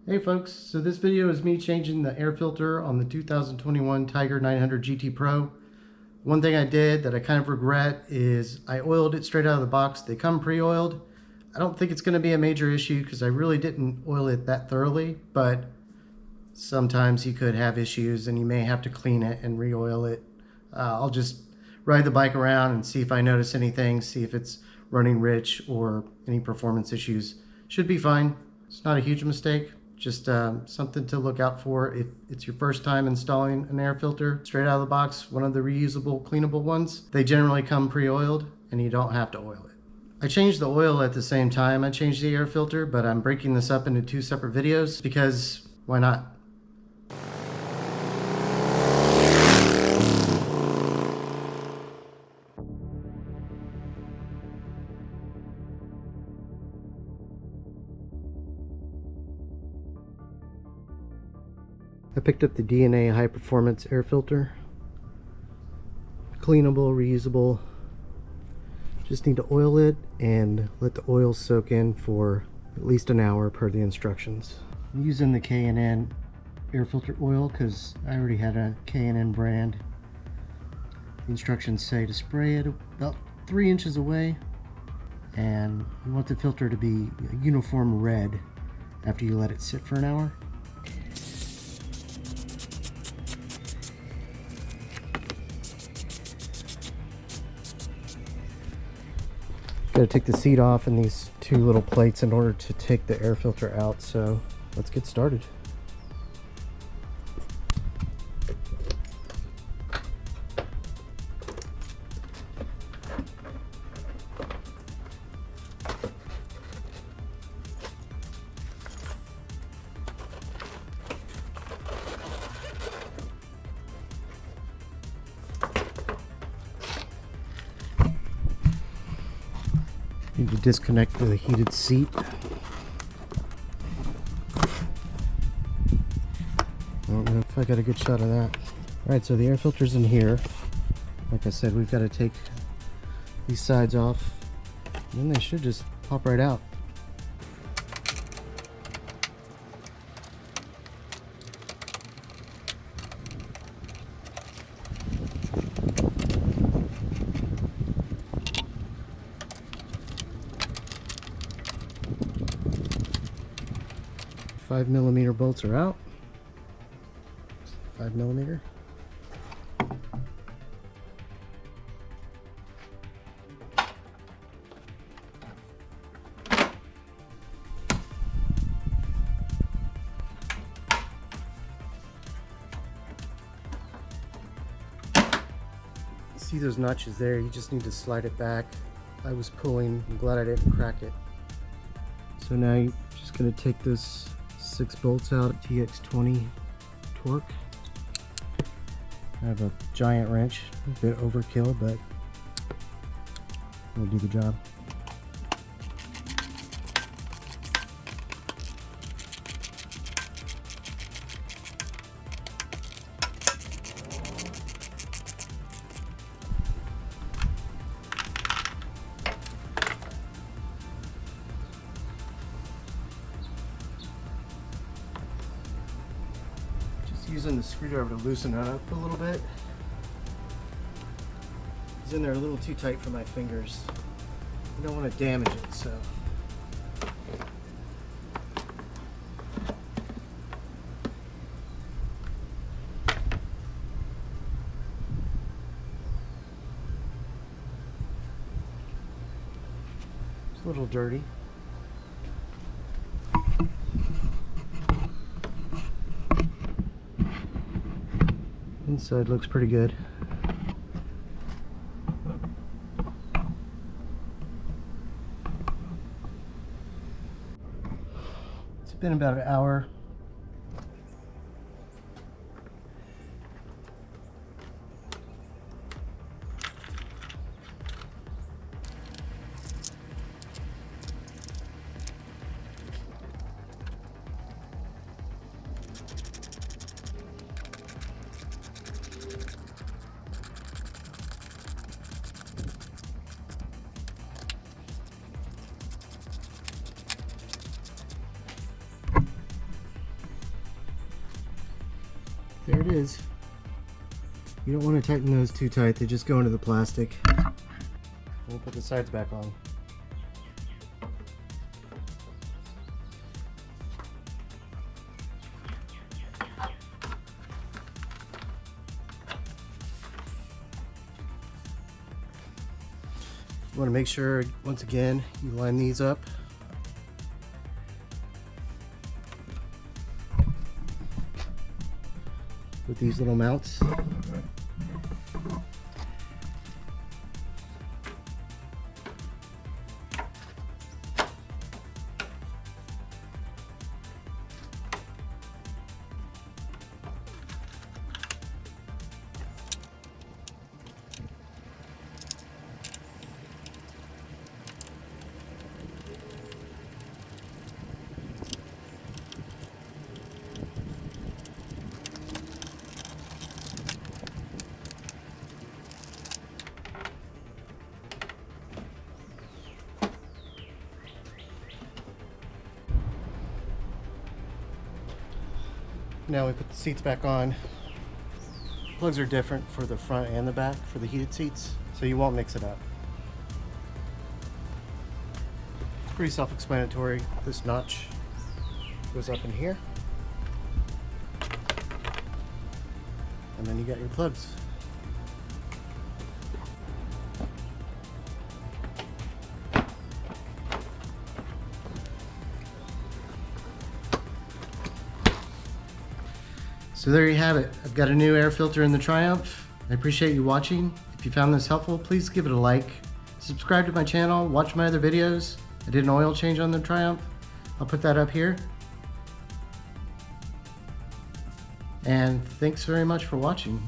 Hey folks, so this video is me changing the air filter on the 2021 Tiger 900 GT Pro. One thing I did that I kind of regret is I oiled it straight out of the box. They come pre-oiled. I don't think it's going to be a major issue because I really didn't oil it that thoroughly, but sometimes you could have issues and you may have to clean it and re-oil it. I'll just ride the bike around and see if I notice anything, see if it's running rich or any performance issues. Should be fine. It's not a huge mistake. Just something to look out for if it's your first time installing an air filter straight out of the box, one of the reusable cleanable ones. They generally come pre-oiled and you don't have to oil it. I changed the oil at the same time I changed the air filter, but I'm breaking this up into two separate videos because why not? I picked up the DNA high performance air filter. Cleanable, reusable. Just need to oil it and let the oil soak in for at least an hour per the instructions. I'm using the K&N air filter oil because I already had a K&N brand. The instructions say to spray it about 3 inches away, and you want the filter to be a uniform red after you let it sit for an hour. Got to take the seat off and these two little plates in order to take the air filter out, so let's get started. Need to disconnect the heated seat. I don't know if I got a good shot of that. Alright, so the air filter's in here. Like I said, we've got to take these sides off, and then they should just pop right out. Five millimeter bolts are out. 5 millimeter. See those notches there? You just need to slide it back. I was pulling. I'm glad I didn't crack it. So now you're just going to take this 6 bolts out at TX20 torque. I have a giant wrench, a bit overkill, but it'll do the job. Using the screwdriver to loosen it up a little bit. It's in there a little too tight for my fingers. I don't want to damage it, so. It's a little dirty. Inside looks pretty good. It's been about an hour. There it is. You don't want to tighten those too tight, they just go into the plastic. We'll put the sides back on. You want to make sure, once again, you line these up. With these little mounts. Now we put the seats back on. Plugs are different for the front and the back for the heated seats, so you won't mix it up. It's pretty self-explanatory. This notch goes up in here, and then you got your plugs. So there you have it. I've got a new air filter in the Triumph. I appreciate you watching. If you found this helpful, please give it a like. Subscribe to my channel, watch my other videos. I did an oil change on the Triumph. I'll put that up here. And thanks very much for watching.